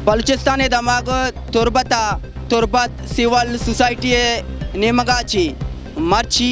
बलुचिस्तान दमाग तुर्बता Turbat civil society नेमगाची मर्ची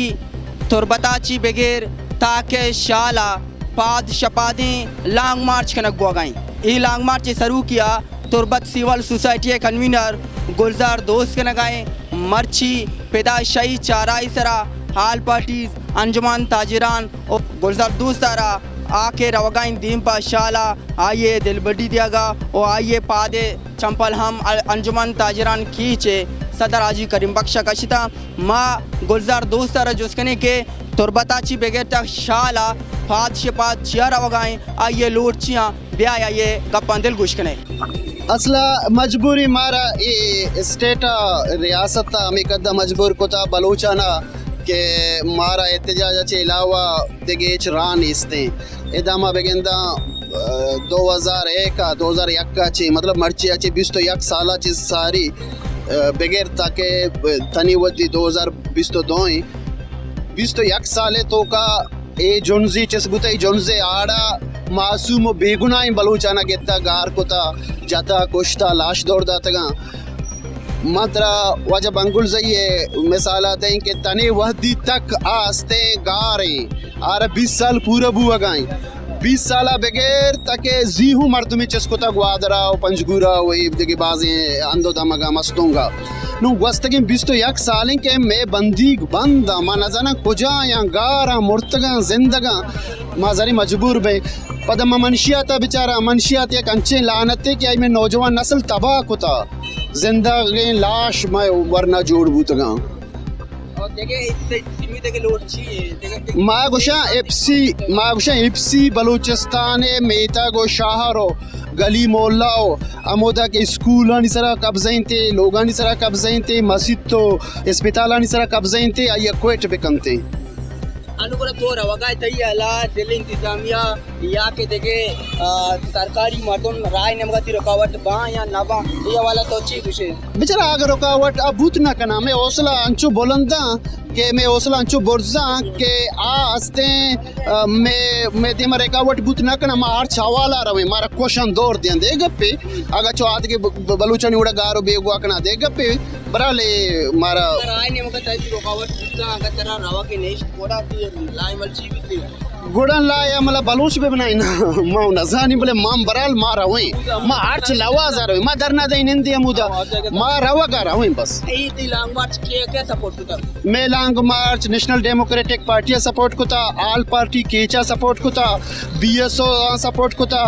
तुर्बताची बेगेर ताके शाला पाद शपादें लॉन्ग मार्च कनक बोगाई ये लॉन्ग मार्च शुरू किया तुर्बत सिवल सोसाइटी कन्वीनर गुलजार दोस्त कनक आए मर्ची पैदाइशाई चाराई सरा हाल पार्टीज अंजुमान ताजिरान और गुलजार दोस्त आरा आके रवगाइन दीम पा शाला आइए दिल बड़ी दियागा और आइए पादे चंपल हम अंजुमान ताजिरान खींचे सदर आजी करीम बख्शा कशिता माँ गुलजार दोस्त आरा जुस्कने के तुर्बताची बेगेर तक शाला फाद शपाद चिया रवगाइन आइए लोटचियाँ ब्याह आइए गप्पा दिल गुश्कने असला मजबूरी मारा ये स्टेट रियासत हमें कदा मजबूर कोता बलूचाना के मारा एहतजाजाचे अलावा दिगेच रान इस्ते इदामा बेगिंदा 2001 ची मतलब मर्चियाची 21 सालाची सारी बगैर ताके तनी वदी 2022 21 साले तो का ए जोनजी चसबुते जोनजे आड़ा मासूम बेगुनाह बलूचाना गेता गार कोता जाता कोश्ता लाश दौड़दा तगा मात्रा वजह बंगुल जइए मिसाल आते हैं कि तने वहदी तक आस्ते गारे आर 20 साल पूरा बुआ गाएं 20 साल बगैर ताके जीहू मर्दमी चस्कोता ग्वादरा और पंजगुरा वही जगह बाजे अंदो दमगा मस्तूंगा नु वस्तगी 21 सालें के मैं बंदी बंदा मा नजाना कुजा या गारा मुर्तगा जिंदगा माजरी मजबूर बे पदम मनशियाता बेचारा मनशियात एक अंचे लानते कि आई में नौजवान नस्ल तबाह कोता जिंदगी लाश मैं वरना जोड़ बूतगा मागुशा एफसी बलूचिस्तान मेता गो शाहरो गली मोहल्लाओ अमोदा के स्कूल निसरा कब्ज़ाइन थे लोग निसरा कब्ज़ाइन थे मस्जिद तो अस्पताल निसरा कब्ज़ाइन थे आइए क्वेट बेकमते अनुकूल तो रवगाय तई अला दिल इंतजामिया या के देखे सरकारी मर्दों राय नमगती रुकावट बा या नबा ये वाला तो चीज उसे बेचारा अगर रुकावट अबूत ना कना मैं हौसला अंचो बुलंदा के मैं हौसला अंचो बोर्जा के आस्ते मैं दिमा रुकावट बूत ना कना मार छावाला रवे मारा क्वेश्चन दौर दें दे गप्पे अगर चो आद के बलूचनी उड़ा गारो बेगुआ कना दे गप्पे बराले मारा राय नमगती रुकावट बुता अगर तेरा रवा के नेश कोड़ा लाई मलची भी गुड़न लाया मला बलूच पे बनाई ना माँ नजानी बोले माम बराल मारा हुई माँ आर्च लावा जा रही माँ दरना दे निंदी अमुदा माँ रवा गा रहा हुई बस ये लॉन्ग मार्च क्या सपोर्ट करता मैं लॉन्ग मार्च नेशनल डेमोक्रेटिक पार्टी सपोर्ट को था आल पार्टी केचा सपोर्ट को था बीएसओ सपोर्ट को था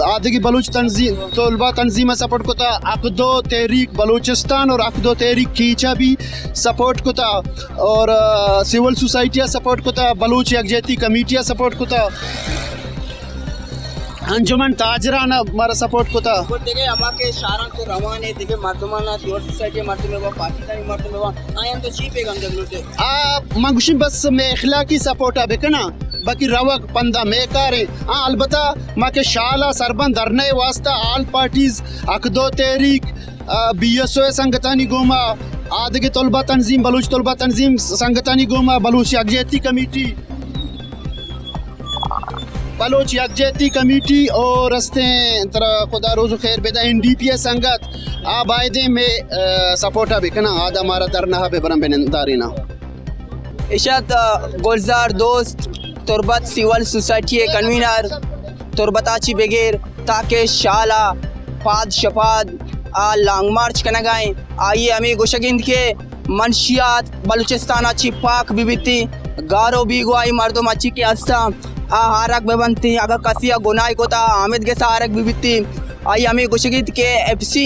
आदगी बलूच तंजीम तोलबा तंजीम सपोर्ट को था अकदो तहरीक बलूचिस्तान और अकदो तहरीक केचा भी सपोर्ट को था और सिविल सोसाइटियाँ सपोर्ट को था बलूच यकजहती कमेटियाँ सपोर्ट को था अंजुमन ताजराना हमारा सपोर्ट को था देखे हमारे शारा तो रवाने देखे मर्दमाना सिविल सोसाइटी मर्दमेवा पाकिस्तानी मर्दमेवा आयन तो चीप है गंदे लोटे मंगुशी बस में इखलाकी सपोर्ट है बेकना बाकी रवक पंदा में कारे अलबत्ता माँ के शाला सरबंद धरने वास्ता आल पार्टीज अकदो तहरीक बीएसओ संगतानी गोमा आदगे तलबा तंजीम बलूच तलबा तंजीम संगतानी गोमा बलूच यकजहती कमेटी बलोच यकजहती कमेटी और रस्ते तरह खुदा रोज़ खैर बेदा NDPA संगत आबादे में सपोर्टा बिकना आदा हमारा दरना पे बरम बेनदारीना इशात गुलजार दोस्त तुर्बत सिविल सोसाइटी कन्वीनर तुर्बताची बेगेर ताके शाला फाद शपाद आ लॉन्ग मार्च कना गाए आइए हमें गुशगिंद के मनशियात बलूचिस्तान अच्छी पाक बिबिती गारो बीगवाई मर्दों अच्छी के हस्ता हारक बेबंती अगर कसिया गुनाई को था आमिद के सारक बिबिती आई हमें गुशगित के FC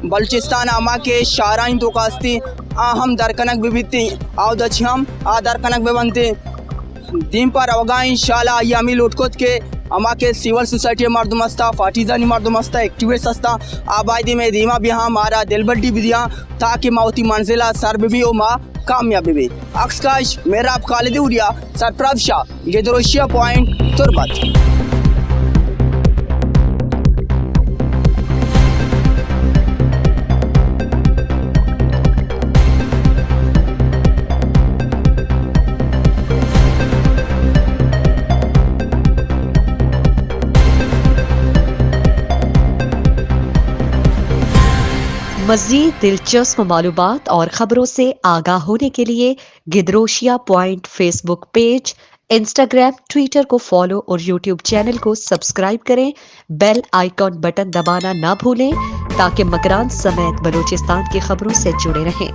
बलूचिस्तान अमा के शाराइन तो कास्ती हम दरकनक बिबिती आओ दछम आ दरकनक बेबंती दिन पर अवगा इंशाल्लाह आई हमें लुटकोत के अमा के सिविल सोसाइटी मर्दमस्ता फाटिजानी मर्दमस्ता एक्टिविस्ट हस्ता आबादी में धीमा भी हाँ मारा दिलबड्डी भी दिया ताकि मौती मंजिला सर भी हो माँ कामयाबी भी अक्सकाश मेरा आप खालिद उरिया सरफराज शाह गेदरोशिया पॉइंट तुर्बत। मज़ीद दिलचस्प मालूमात और ख़बरों से आगाह होने के लिए Gedrosia point Facebook page, Instagram, Twitter को फॉलो और यूट्यूब चैनल को सब्सक्राइब करें। बेल आइकॉन बटन दबाना ना भूलें ताकि मकरान समेत बलूचिस्तान की खबरों से जुड़े रहें।